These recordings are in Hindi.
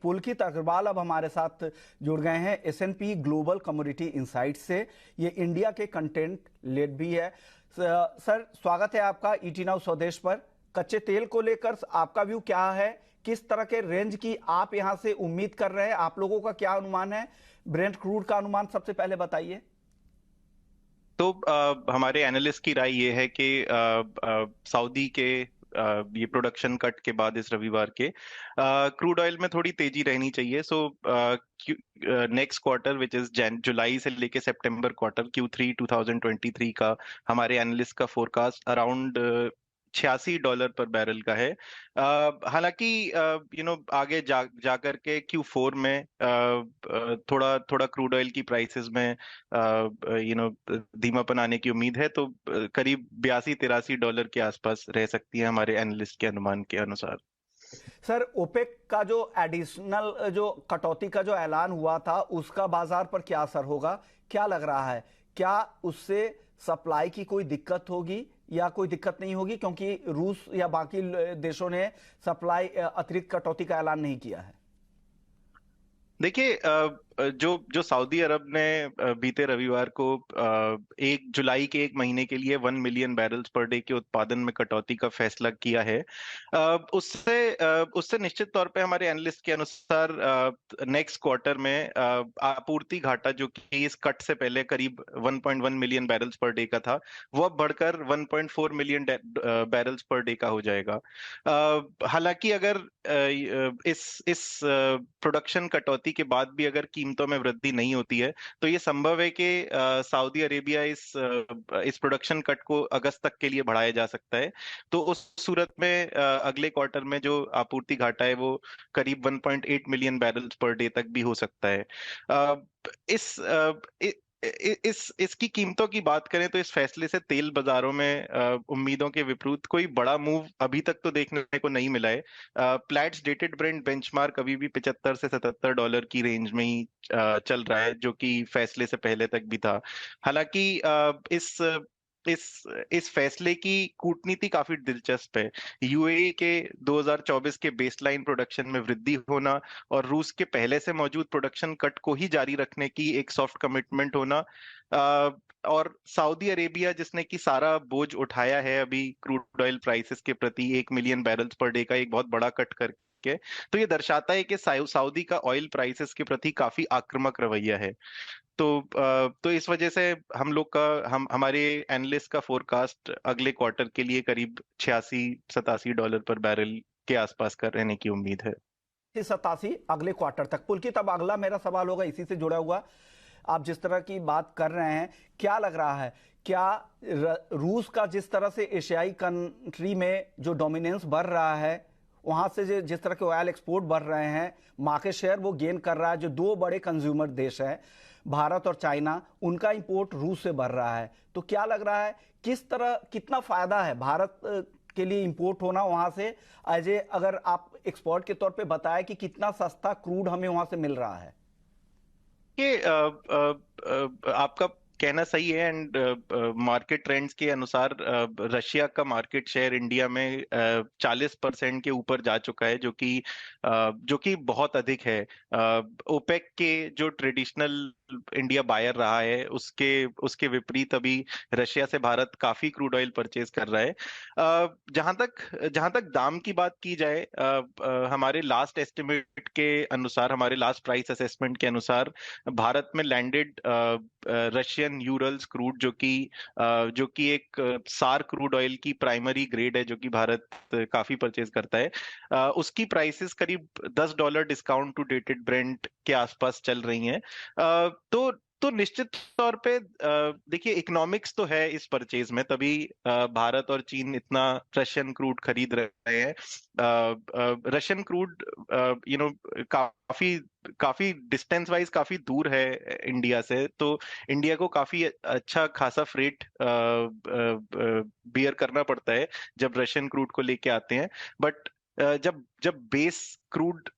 पुलकित अग्रवाल अब हमारे साथ जुड़ गए हैं एस&पी ग्लोबल कमोडिटी इनसाइट से। ये इंडिया के कंटेंट लेड भी है। सर, स्वागत है आपका ईटी नाउ स्वदेश पर। कच्चे तेल को लेकर आपका व्यू क्या है? किस तरह के रेंज की आप यहां से उम्मीद कर रहे हैं? आप लोगों का क्या अनुमान है? ब्रेंट क्रूड का अनुमान सबसे पहले बताइए। तो हमारे एनालिस्ट की राय ये है कि सऊदी के ये प्रोडक्शन कट के बाद इस रविवार के क्रूड ऑयल में थोड़ी तेजी रहनी चाहिए। So next quarter which is जुलाई से लेके सितंबर क्वार्टर Q3 2023 का हमारे एनालिस्ट का फोरकास्ट अराउंड $86 पर बैरल का है। हालांकि आगे जा करके Q4 में थोड़ा थोड़ा क्रूड ऑयल की प्राइसेस में धीमापन आने की उम्मीद है। तो करीब $82-83 के आसपास रह सकती है हमारे एनालिस्ट के अनुमान के अनुसार। सर, ओपेक का जो एडिशनल जो कटौती का जो ऐलान हुआ था उसका बाजार पर क्या असर होगा? क्या लग रहा है? क्या उससे सप्लाई की कोई दिक्कत होगी या कोई दिक्कत नहीं होगी, क्योंकि रूस या बाकी देशों ने सप्लाई अतिरिक्त कटौती का ऐलान नहीं किया है? देखिए, जो जो सऊदी अरब ने बीते रविवार को 1 जुलाई के 1 महीने के लिए 1 मिलियन बैरल्स पर डे के उत्पादन में कटौती का फैसला किया है, उससे निश्चित तौर पे हमारे एनालिस्ट के अनुसार नेक्स्ट क्वार्टर में आपूर्ति घाटा, जो कि इस कट से पहले करीब 1.1 मिलियन बैरल्स पर डे का था, वो अब बढ़कर 1.4 मिलियन बैरल्स पर डे का हो जाएगा। हालांकि अगर इस प्रोडक्शन कटौती के बाद भी अगर कीमतों में वृद्धि नहीं होती है, तो ये संभव है कि सऊदी अरेबिया इस प्रोडक्शन कट को अगस्त तक के लिए बढ़ाया जा सकता है। तो उस सूरत में अगले क्वार्टर में जो आपूर्ति घाटा है वो करीब 1.8 मिलियन बैरल्स पर डे तक भी हो सकता है। अ, इस अ, इ- इसकी कीमतों की बात करें तो इस फैसले से तेल बाजारों में उम्मीदों के विपरीत कोई बड़ा मूव अभी तक तो देखने को नहीं मिला है। प्लैट्स डेटेड ब्रेंट बेंचमार्क अभी भी $75 से $77 की रेंज में ही चल रहा है, जो कि फैसले से पहले तक भी था। हालांकि इस इस फैसले की कूटनीति काफी दिलचस्प है। यूएई के 2024 के बेसलाइन प्रोडक्शन में वृद्धि होना और रूस के पहले से मौजूद प्रोडक्शन कट को ही जारी रखने की एक सॉफ्ट कमिटमेंट होना, और सऊदी अरेबिया जिसने कि सारा बोझ उठाया है अभी क्रूड ऑयल प्राइसेस के प्रति 1 मिलियन बैरल्स पर डे का एक बहुत बड़ा कट करके, तो ये दर्शाता है कि सऊदी का ऑयल प्राइसेस के प्रति काफी आक्रामक रवैया है। तो इस वजह से हम लोग का हमारे एनालिस्ट का फोरकास्ट अगले क्वार्टर के लिए करीब $86-87 पर बैरल के आसपास का रहने की उम्मीद है। 87 अगले क्वार्टर तक। पुलकित, अब अगला मेरा सवाल होगा इसी से जुड़ा हुआ। आप जिस तरह की बात कर रहे हैं, क्या लग रहा है, क्या रूस का जिस तरह से एशियाई कंट्री में जो डोमिनेंस बढ़ रहा है, वहां से जिस तरह के ऑयल एक्सपोर्ट बढ़ रहे हैं, मार्केट शेयर वो गेन कर रहा है, जो दो बड़े कंज्यूमर देश हैं भारत और चाइना, उनका इंपोर्ट रूस से बढ़ रहा है, तो क्या लग रहा है किस तरह कितना फायदा है भारत के लिए इंपोर्ट होना वहां से? अजय, अगर आप एक्सपोर्ट के तौर पे बताएं कि कितना सस्ता क्रूड हमें वहां से मिल रहा है? ये आपका कहना सही है। एंड मार्केट ट्रेंड्स के अनुसार रशिया का मार्केट शेयर इंडिया में 40% के ऊपर जा चुका है, जो कि बहुत अधिक है। ओपेक के जो ट्रेडिशनल इंडिया बायर रहा है, उसके उसके विपरीत अभी रशिया से भारत काफी क्रूड ऑयल परचेज कर रहा है। जहां तक दाम की बात की जाए, हमारे लास्ट एस्टिमेट के अनुसार, हमारे लास्ट प्राइस असेसमेंट के अनुसार, भारत में लैंडेड रशियन यूरल्स क्रूड, जो कि एक सार क्रूड ऑयल की प्राइमरी ग्रेड है, जो कि भारत काफी परचेज करता है, उसकी प्राइसेस करीब $10 डिस्काउंट टू डेटेड ब्रेंट के आसपास चल रही हैं। तो निश्चित तौर पे देखिए, इकोनॉमिक्स तो है इस परचेज में, तभी भारत और चीन इतना रशियन क्रूड खरीद रहे हैं। रशियन क्रूड काफी काफी डिस्टेंस वाइज काफी दूर है इंडिया से, तो इंडिया को काफी अच्छा खासा फ्रेट बियर करना पड़ता है जब रशियन क्रूड को लेके आते हैं। बट जब जब बेस क्रूड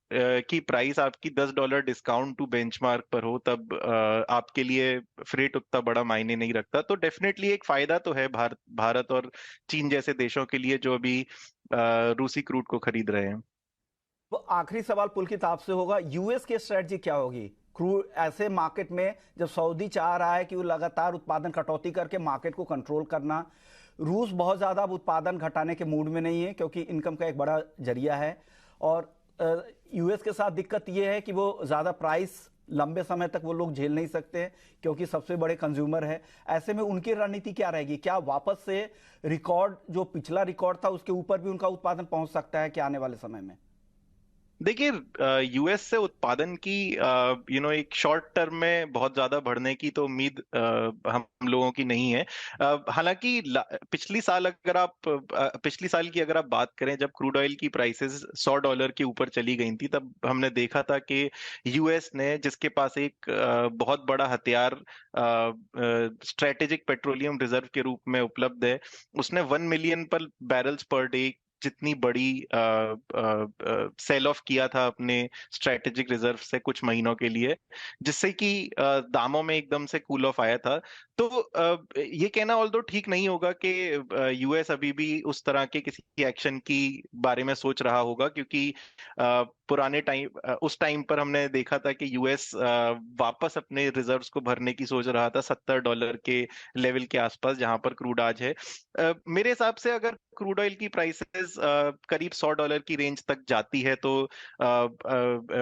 की प्राइस आपकी $10 डिस्काउंट टू बेंचमार्क पर हो, तब आपके लिए फ्रेट उतना बड़ा मायने नहीं रखता। तो डेफिनेटली एक फायदा तो है भारत और चीन जैसे देशों के लिए, जो अभी रूसी क्रूड को खरीद रहे हैं। तो आखिरी सवाल पुलकित आपसे होगा, यूएस की स्ट्रेटजी क्या होगी क्रूड ऐसे मार्केट में, जब सऊदी चाह रहा है कि वो लगातार उत्पादन कटौती करके मार्केट को कंट्रोल करना, रूस बहुत ज्यादा अब उत्पादन घटाने के मूड में नहीं है क्योंकि इनकम का एक बड़ा जरिया है, और यूएस के साथ दिक्कत ये है कि वो ज्यादा प्राइस लंबे समय तक वो लोग झेल नहीं सकते क्योंकि सबसे बड़े कंज्यूमर है। ऐसे में उनकी रणनीति क्या रहेगी? क्या वापस से रिकॉर्ड, जो पिछला रिकॉर्ड था उसके ऊपर भी उनका उत्पादन पहुंच सकता है क्या आने वाले समय में? देखिए, यूएस से उत्पादन की एक शॉर्ट टर्म में बहुत ज्यादा बढ़ने की तो उम्मीद हम लोगों की नहीं है। हालांकि पिछली साल की अगर आप बात करें, जब क्रूड ऑयल की प्राइसेस $100 के ऊपर चली गई थी, तब हमने देखा था कि यूएस ने, जिसके पास एक बहुत बड़ा हथियार स्ट्रेटेजिक पेट्रोलियम रिजर्व के रूप में उपलब्ध है, उसने 1 मिलियन पर बैरल्स पर डे जितनी बड़ी सेल ऑफ किया था अपने स्ट्रेटेजिक रिजर्व से कुछ महीनों के लिए, जिससे कि दामों में एकदम से कूल ऑफ आया था। तो ये कहना ऑल्दो ठीक नहीं होगा कि यूएस अभी भी उस तरह के किसी एक्शन की बारे में सोच रहा होगा, क्योंकि पुराने टाइम उस टाइम पर हमने देखा था कि यूएस वापस अपने रिजर्व्स को भरने की सोच रहा था $70 के लेवल के आसपास, जहां पर क्रूड आज है। मेरे हिसाब से अगर क्रूड ऑयल की प्राइसेस करीब $100 की रेंज तक जाती है, तो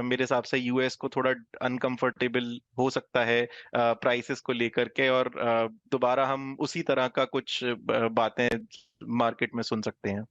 मेरे हिसाब से यूएस को थोड़ा अनकंफर्टेबल हो सकता है प्राइसेस को लेकर के, और दोबारा हम उसी तरह का कुछ बातें मार्केट में सुन सकते हैं।